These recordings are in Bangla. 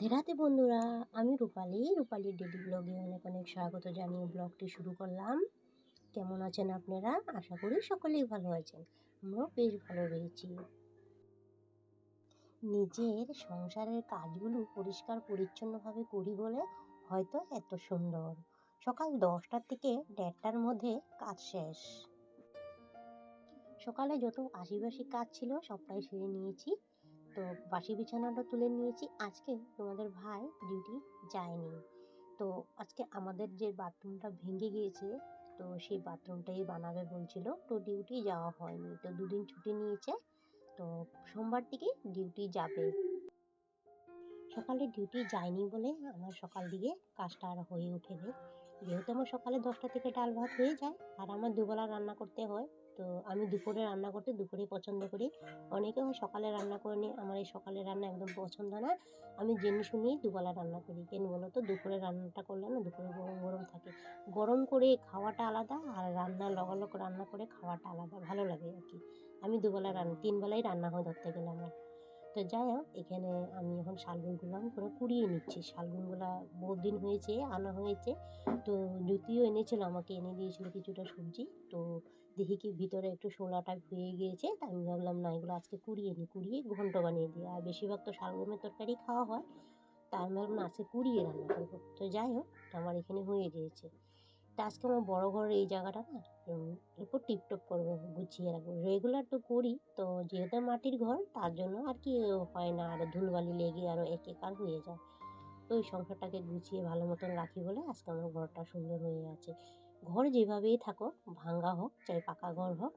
রাধে রাধে বন্ধুরা, আমি রূপালী ডেলি ব্লগে অনেক অনেক স্বাগত জানিয়ে ব্লগটি শুরু করলাম। কেমন আছেন আপনারা? আশা করি সকলেই ভালো আছেন। আমরাও বেশ ভালো রয়েছি। নিজের সংসারের কাজগুলো পরিষ্কার পরিচ্ছন্নভাবে করি বলে হয়তো এত সুন্দর। সকাল 10টা থেকে 1:30টার মধ্যে কাজ শেষ। সকালে যত আশিবাসি কাজ ছিল সবটাই সেরে নিয়েছি। তো বাসি বিছানাটা তুলে নিয়েছি। আজকে তোমাদের ভাই ডিউটি যায়নি। তো আজকে আমাদের যে বাথরুমটা ভেঙে গিয়েছে, তো সেই বাথরুমটাই বানাবে বলছিল। তো ডিউটি যাওয়া হয়নি, তো দুদিন ছুটি নিয়েছে। তো সোমবার থেকে ডিউটি যাবে। সকালে ডিউটি যায়নি বলে আমার সকাল দিকে কাজটা আর হয়ে ওঠেনি। যেহেতু আমার সকালে 10টা থেকে ডাল ভাত হয়ে যায় আর আমার দুবেলা রান্না করতে হয়। তো আমি দুপুরে রান্না করতে দুপুরে পছন্দ করি। অনেকে হয় সকালে রান্না করে নিয়ে, আমার এই সকালে রান্না একদম পছন্দ না। আমি জেনে শুনেই দুবেলা রান্না করি। কেন বলো তো? দুপুরে রান্নাটা করলে না দুপুরে গরম গরম থাকে। গরম করে খাওয়াটা আলাদা আর রান্না লগালগ রান্না করে খাওয়াটা আলাদা, ভালো লাগে আর কি। আমি দুবেলা রান্না 3 বেলাই রান্না হয় ধরতে গেলে আমার। তো যাই হোক, এখানে আমি এখন শালগমগুলো আমি পুরো কুড়িয়ে নিচ্ছি। শালগমগুলো বহুত দিন হয়েছে আনা হয়েছে। তো জ্যোতিও এনেছিল, আমাকে এনে দিয়েছিল কিছুটা সবজি। তো দেখি কি ভিতরে একটু শোলাটা হয়ে গিয়েছে, তাই আমি ভাবলাম না, এগুলো আজকে কুড়িয়ে নিই, কুড়িয়ে ঘন্ট বানিয়ে দিই। আর বেশিরভাগ তো শালগমের তরকারি খাওয়া হয়, তাই আমি ভাবলাম না আজকে কুড়িয়ে রান্না করবো। তো যাই হোক, আমার এখানে হয়ে গিয়েছে। তা আজকে আমার বড় ঘরের এই জায়গাটা না এরপর টিপটপ করবো, গুছিয়ে রাখবো। রেগুলার তো করি, তো যেহেতু মাটির ঘর তার জন্য আর কি হয় না, আরও ধুলবালি লেগে আরও একাকার হয়ে যায়। তো ওই সংসারটাকে গুছিয়ে ভালো মতন রাখি বলে আজকে আমার ঘরটা সুন্দর হয়ে আছে। ঘর যেভাবেই থাকুক, ভাঙা হোক চাই পাকা ঘর হোক,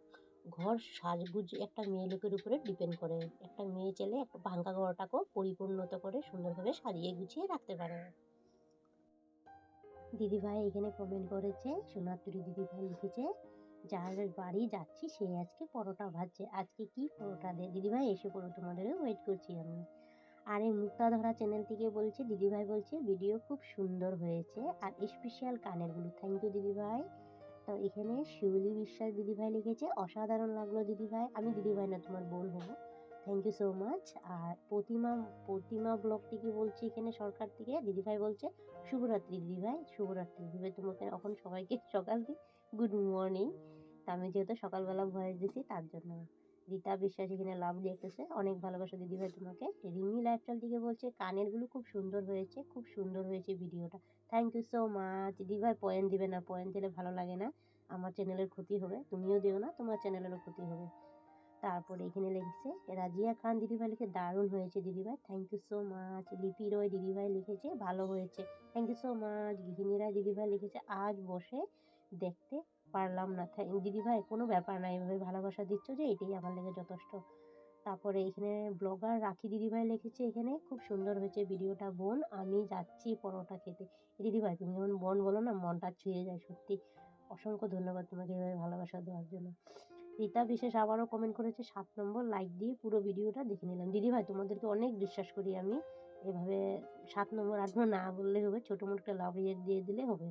ঘর সাজগুজ একটা মেয়ে লোকের উপরে ডিপেন্ড করে। একটা মেয়ে ছেলে একটা ভাঙা ঘরটাকেও পরিপূর্ণতা করে সুন্দরভাবে সাজিয়ে গুছিয়ে রাখতে পারে। দিদিভাই এখানে কমেন্ট করেছে, সোনাতুরি দিদিভাই লিখেছে, যার বাড়ি যাচ্ছি সে আজকে পরোটা ভাজছে। আজকে কি পরোটা দেয় দিদিভাই? এসে পড়ো, তোমাদেরও ওয়েট করছি আমি। আর এই মুক্তাধরা চ্যানেল থেকে বলছে, দিদিভাই বলছে ভিডিও খুব সুন্দর হয়েছে আর স্পেশাল কানেরগুলো। থ্যাংক ইউ দিদিভাই। তো এখানে শিউলি বিশ্বাস দিদিভাই লিখেছে, অসাধারণ লাগলো দিদিভাই। আমি দিদিভাই না, তোমার বোন হবো। Thank you so much. আর প্রতিমা ব্লগ থেকে বলছি, এখানে সরকার থেকে দিদিভাই বলছে, শুভরাত্রি দিদিভাই, শুভরাত্রি দিদিভাই। তোমাকে এখন সবাইকে সকাল থেকে গুড মর্নিং। তা আমি যেহেতু সকালবেলা ভয়েস দিছি তার জন্য। রীতা বিশ্বাস এখানে লাভ লিখতেছে, অনেক ভালোবাসা দিদিভাই তোমাকে। রিমি লাইফস্টাইল থেকে বলছে, কানেরগুলো খুব সুন্দর হয়েছে, খুব সুন্দর হয়েছে ভিডিওটা। থ্যাংক ইউ সো মাচ দিদিভাই। পয়েন্ট দিবে না, পয়েন্ট দিলে ভালো লাগে না, আমার চ্যানেলের ক্ষতি হবে। তুমিও দিও না, তোমার চ্যানেলেরও ক্ষতি হবে। তারপরে এখানে লিখেছে রাজিয়া খান দিদিভাই, লিখে দারুণ হয়েছে দিদিভাই, থ্যাংক ইউ সো মাচ। লিপি রয় দিদিভাই লিখেছে ভালো হয়েছে, থ্যাংক ইউ সো মাচ। গৃহিণী রায় দিদিভাই লিখেছে আজ বসে দেখতে পারলাম না। দিদিভাই কোনো ব্যাপার না, এভাবে ভালোবাসা দিচ্ছ যে এটাই আমার লেগে যথেষ্ট। তারপরে এখানে ব্লগার রাখি দিদিভাই লিখেছে, এখানে খুব সুন্দর হয়েছে ভিডিওটা বোন, আমি যাচ্ছি পরোটা খেতে। দিদিভাই তুমি যেমন বোন বলো না, মনটা ছুঁয়ে যায় সত্যি। অসংখ্য ধন্যবাদ তোমাকে এভাবে ভালোবাসা দেওয়ার জন্য। রীতা বিশেষ আবারও কমেন্ট করেছে, 7 নম্বর লাইক দিয়ে পুরো ভিডিওটা দেখে নিলাম। দিদিভাই তোমাদেরকে অনেক বিশ্বাস করি আমি। এভাবে 7 নম্বর 8 নম্বর না বললে হবে, ছোটো মোটো একটা লাভ দিয়ে দিলে হবে।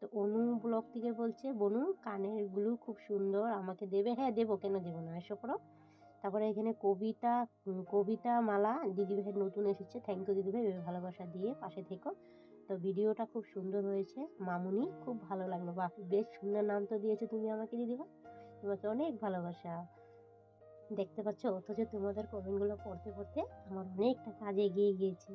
তো অনু ব্লগ থেকে বলছে, বনু কানেরগুলো খুব সুন্দর, আমাকে দেবে? হ্যাঁ দেবো, কেন দেবো না, এসো করো। তারপরে এখানে কবিতা মালা দিদিভাই নতুন এসেছে, থ্যাংক ইউ দিদিভাই, এভাবে ভালোবাসা দিয়ে পাশে থেকো। তো ভিডিওটা খুব সুন্দর হয়েছে মামুনি, খুব ভালো লাগলো। বাহ, বেশ সুন্দর নাম তো দিয়েছে তুমি আমাকে দিদিভাই, তোমাকে অনেক ভালোবাসা। দেখতে পাচ্ছ, অথচ তোমাদের কমেন্টগুলো পড়তে পড়তে আমার অনেকটা কাজে এগিয়ে গিয়েছে।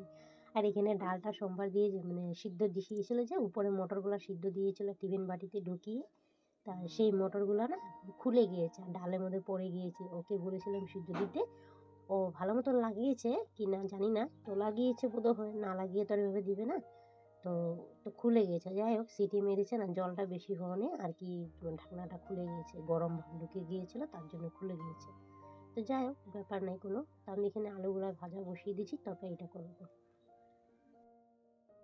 আর এখানে ডালটা সোমবার দিয়ে মানে সিদ্ধ দিয়েছিল, যে উপরে মটরগুলো সিদ্ধ দিয়েছিল টিফিন বাটিতে ঢুকিয়ে, তা সেই মটরগুলো না খুলে গিয়েছে আর ডালের মধ্যে পড়ে গিয়েছে। ওকে বলেছিলাম সিদ্ধ দিতে, ও ভালো মতন লাগিয়েছে কি না জানি না, তো লাগিয়েছে বোধ হয়, না লাগিয়ে তো আর এভাবে দিবে না। তো তো খুলে গিয়েছে, যাই হোক সিটি মেরেছে না, জলটা বেশি হওয়ানে আর কি ঢাকনাটা খুলে গিয়েছে, গরম ভাব ঢুকে গিয়েছিল তার জন্য খুলে গিয়েছে। তো যাই হোক ব্যাপার নাই কোনো। তো আমি এখানে আলুগুলো ভাজা বসিয়ে দিচ্ছি, তরকারিটা করবো।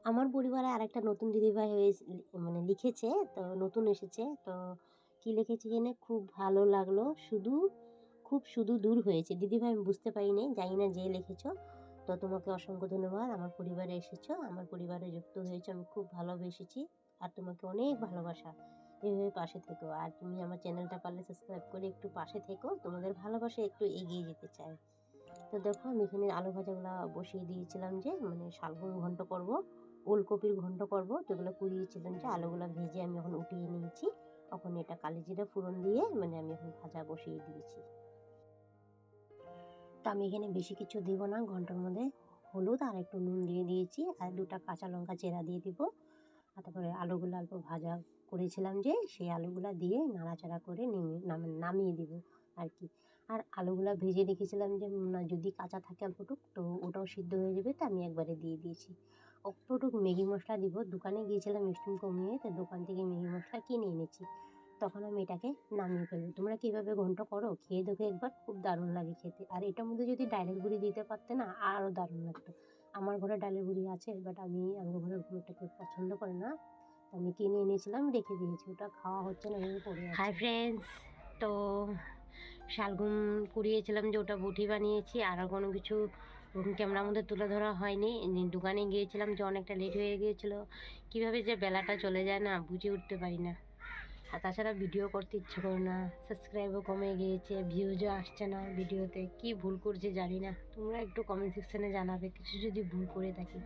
আমার পরিবারে আরেকটা নতুন দিদিভাই হয়েছে, মানে লিখেছে, তো নতুন এসেছে। তো কি লিখেছে এখানে, খুব ভালো লাগলো, শুধু দূর হয়েছে দিদিভাই, আমি বুঝতে পারিনি, জানি না যে লিখেছো। তো তোমাকে অসংখ্য ধন্যবাদ, আমার পরিবারে এসেছো, আমার পরিবারে যুক্ত হয়েছো, আমি খুব ভালোবেসেছি। আর তোমাকে অনেক ভালোবাসা, এভাবে পাশে থেকো। আর তুমি আমার চ্যানেলটা পারলে সাবস্ক্রাইব করে একটু পাশে থেকো, তোমাদের ভালোবাসা একটু এগিয়ে যেতে চাই। তো দেখো আমি এখানে আলু ভাজাগুলো বসিয়ে দিয়েছিলাম, যে মানে শালগম ঘন্ট করব, ওলকপির ঘন্ট করব, যেগুলো কুড়িয়েছিলাম, যে আলুগুলো ভেজে আমি এখন উঠিয়ে নিয়েছি। এখন এটা কালি জিরে ফোড়ন দিয়ে মানে আমি এখন ভাজা বসিয়ে দিয়েছি। তো আমি এখানে বেশি কিছু দিব না, ঘন্টার মধ্যে হলুদ আর একটু নুন দিয়ে দিয়েছি, আর 2টা কাঁচা লঙ্কা চেরা দিয়ে দিব। আর তারপরে আলুগুলো অল্প ভাজা করেছিলাম, যে সেই আলুগুলো দিয়ে নাড়াচাড়া করে নামিয়ে দিব আর কি। আর আলুগুলো ভেজে রেখেছিলাম, যে যদি কাঁচা থাকে অল্পটুক, তো ওটাও সিদ্ধ হয়ে যাবে, তো আমি একবারে দিয়ে দিয়েছি। অল্পটুক ম্যাগি মশলা দিব, দোকানে গিয়েছিলাম স্টিম কমিয়ে, তো দোকান থেকে ম্যাগি মশলা কিনে এনেছি। তখন আমি এটাকে নামিয়ে ফেলবো। তোমরা কীভাবে ঘন্ট করো খেয়ে দেখো একবার, খুব দারুণ লাগে খেতে। আর এটার মধ্যে যদি ডালের গুঁড়ি দিতে পারতে না, আরও দারুণ লাগতো। আমার ঘরে ডালের গুঁড়ি আছে, বাট আমার ঘরের গুঁড়োটা কেউ পছন্দ করে না, আমি কিনে এনেছিলাম, রেখে দিয়েছি, ওটা খাওয়া হচ্ছে না, এভাবে পড়ে আছে। হাই ফ্রেন্ডস, তো শালগম কুড়িয়েছিলাম, যে ওটা বটি বানিয়েছি, আর কোনো কিছু ক্যামেরার মধ্যে তুলে ধরা হয়নি। দোকানে গিয়েছিলাম, যে অনেকটা লেট হয়ে গিয়েছিলো, কীভাবে যে বেলাটা চলে যায় না বুঝে উঠতে পারি না। আর তাছাড়া ভিডিও করতে ইচ্ছে করে না, সাবস্ক্রাইবও কমে গিয়েছে, ভিউজও আসছে না ভিডিওতে, কি ভুল করছি জানি না। তোমরা একটু কমেন্ট সেকশানে জানাবে কিছু যদি ভুল করে থাকি।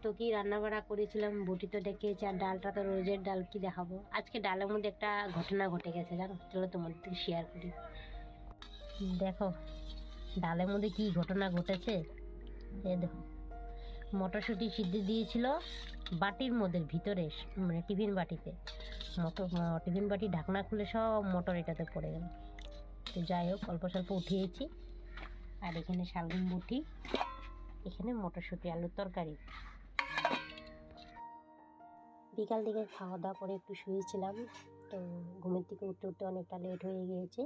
তো কি রান্নাবাড়া করেছিলাম, বটি তো ডেকেছি, আর ডালটা তো রোজের ডাল, কি দেখাবো। আজকে ডালের মধ্যে একটা ঘটনা ঘটে গেছে জানো, চলো তোমাদের থেকে শেয়ার করি। দেখো ডালের মধ্যে কি ঘটনা ঘটেছে। এই দেখো, মটরশুঁটি সিদ্ধ দিয়েছিল বাটির মধ্যে ভিতরে, মানে টিফিন বাটিতে। টিফিন বাটি ঢাকনা খুলে সব মটর এটাতে পড়ে গেল। তো যাই হোক, অল্প স্বল্প উঠিয়েছি। আর এখানে শালগম বটি, এখানে মটরশুঁটি আলুর তরকারি। বিকাল দিকে খাওয়া দাওয়া করে একটু শুয়েছিলাম, তো ঘুমের থেকে উঠতে উঠতে অনেকটা লেট হয়ে গিয়েছে।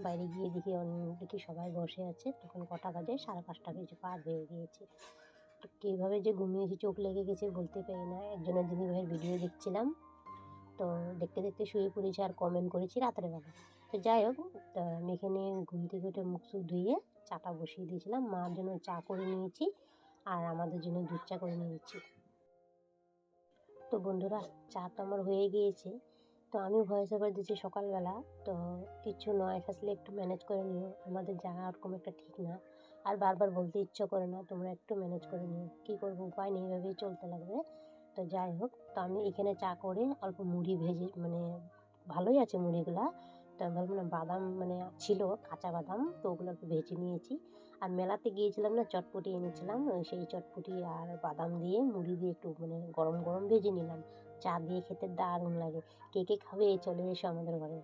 বাইরে গিয়ে দেখি সবাই বসে আছে, তখন কটা বাজে, 5:30 বেজে পার হয়ে গিয়েছে। তো কীভাবে যে ঘুমিয়েছি, চোখ লেগে গেছে বলতে পারি না। একজনের দিদিভাইয়ের ভিডিও দেখছিলাম, তো দেখতে দেখতে শুয়ে পড়েছি, আর কমেন্ট করেছি রাতের বেলা। তো যাই হোক, তো আমি এখানে ঘুম থেকে উঠে মুখ চুখ ধুয়ে চাটা বসিয়ে দিয়েছিলাম, মার জন্য চা করে নিয়েছি, আর আমাদের জন্য দুধ চা করে নিয়েছি। তো বন্ধুরা, চা তো আমার হয়ে গিয়েছে, তো আমি ভয়েস ওভার দিচ্ছি সকালবেলা, তো কিছু নয়েস আসলে একটু ম্যানেজ করে নিও, আমাদের জায়গা ওরকম একটা ঠিক না, আর বারবার বলতে ইচ্ছে করে না, তোমরা একটু ম্যানেজ করে নিও। কী করবো, উপায় নেই, এভাবেই চলতে লাগবে। তো যাই হোক, তো আমি এখানে চা করে অল্প মুড়ি ভেজে, মানে ভালোই আছে মুড়িগুলা, তো আমি ভাবলাম বাদাম মানে ছিল কাঁচা বাদাম, তো ওগুলো একটু ভেজে নিয়েছি। আর মেলাতে গিয়েছিলাম না, চটপটি এনেছিলাম, সেই চটপটি আর বাদাম দিয়ে মুড়ি দিয়ে একটু মানে গরম গরম ভেজে নিলাম, চা দিয়ে খেতে দারুণ লাগে। কে কে খাবে চলে এসো আমাদের ঘরে।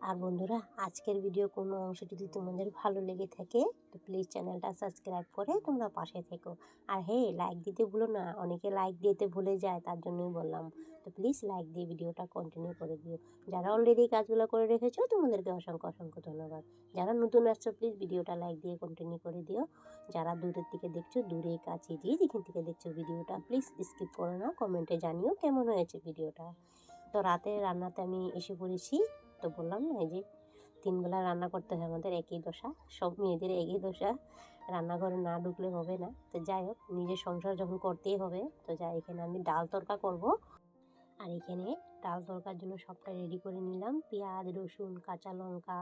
আর বন্ধুরা, আজকের ভিডিও কোনো অংশ যদি তোমাদের ভালো লেগে থাকে, তো প্লিজ চ্যানেলটা সাবস্ক্রাইব করে তোমরা পাশে থেকো। আর হ্যাঁ, লাইক দিতে ভুলো না, অনেকে লাইক দিতে ভুলে যায়, তার জন্যই বললাম। তো প্লিজ লাইক দিয়ে ভিডিওটা কন্টিনিউ করে দিও। যারা অলরেডি কাজগুলো করে রেখেছো, তোমাদেরকে অসংখ্য অসংখ্য ধন্যবাদ। যারা নতুন আসছো, প্লিজ ভিডিওটা লাইক দিয়ে কন্টিনিউ করে দিও। যারা দূরের থেকে দেখছো, দূরে কাছে দিয়ে যেখান থেকে দেখছো ভিডিওটা, প্লিজ স্কিপ করো না, কমেন্টে জানিও কেমন হয়েছে ভিডিওটা। তো রাতে রান্নাতে আমি এসে পড়েছি। তো বললাম না, এই যে 3 বেলা রান্না করতে হয় আমাদের, একই দশা, সব মেয়েদের একই দশা, রান্নাঘরে না ঢুকলে হবে না। তো যাই হোক, নিজের সংসার যখন করতেই হবে, তো যাই, এখানে আমি ডাল তড়কা করব। আর এখানে ডাল তড়কার জন্য সবটা রেডি করে নিলাম, পেঁয়াজ, রসুন, কাঁচা লঙ্কা,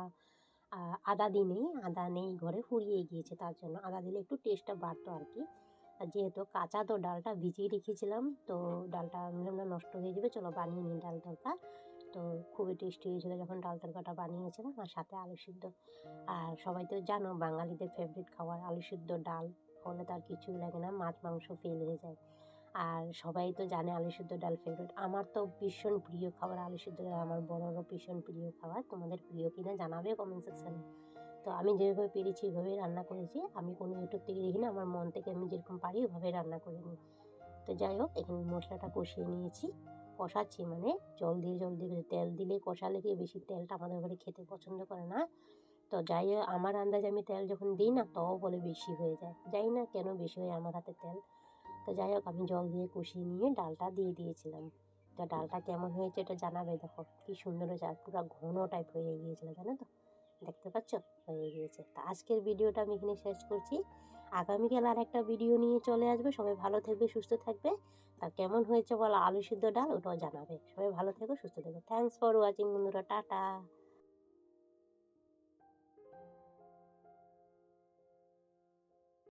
আদা নেই, আদা নেই ঘরে, ফুরিয়ে গিয়েছে, তার জন্য আদা দিলে একটু টেস্টটা বাড়তো আর কি। আর যেহেতু কাঁচা, তো ডালটা ভিজিয়ে রেখেছিলাম, তো ডালটা না নষ্ট হয়ে যাবে, চলো বানিয়ে নিই ডাল তড়কা। তো খুবই টেস্টি হয়েছিলো যখন ডাল তড়কাটা বানিয়েছিলাম, আর সাথে আলু সিদ্ধ। আর সবাই তো জানো, বাঙালিদের ফেভারিট খাবার আলু সিদ্ধ, ডাল হলে তার কিছুই লাগে না, মাছ মাংস ফেল হয়ে যায়। আর সবাই তো জানে আলু সিদ্ধ ডাল ফেভারিট, আমার তো ভীষণ প্রিয় খাবার আলু সিদ্ধ ডাল, আমার বড়রও ভীষণ প্রিয় খাবার। তোমাদের প্রিয় কিনা জানাবে কমেন্ট সেকশানে। তো আমি যেভাবে পেরেছি ওইভাবেই রান্না করেছি, আমি কোনো ইউটিউব থেকে দেখি না, আমার মন থেকে আমি যেরকম পারি ওইভাবে রান্না করে নিই। তো যাই হোক, এখানে মশলাটা কষিয়ে নিয়েছি, কষাচ্ছি মানে জল দিয়ে তেল দিলে কষালে, কি বেশি তেলটা আমাদের ঘরে খেতে পছন্দ করে না। তো যাই হোক, আমার আন্দাজে আমি তেল যখন দিই না, তও বলে বেশি হয়ে যায়, জানি না কেন বেশি হয় আমার হাতে তেল। তো যাই হোক, আমি জল দিয়ে কষিয়ে নিয়ে ডালটা দিয়ে দিয়েছিলাম। তো ডালটা কেমন হয়েছে এটা জানাবে, দেখো কি সুন্দর হয়েছে, আর পুরো ঘন টাইপ হয়ে গিয়েছিল, জানো তো, দেখতে পাচ্ছ, হয়ে গিয়েছে। তো আজকের ভিডিওটা আমি এখানে শেষ করছি, আগামীকাল আর একটা ভিডিও নিয়ে চলে আসবে। সবাই ভালো থাকবে, সুস্থ থাকবে। তা কেমন হয়েছে বলো আলু সিদ্ধ ডাল, ওটাও জানাবে। সবাই ভালো থেকো, সুস্থ থেকো। থ্যাংকস ফর ওয়াচিং বন্ধুরা, টাটা।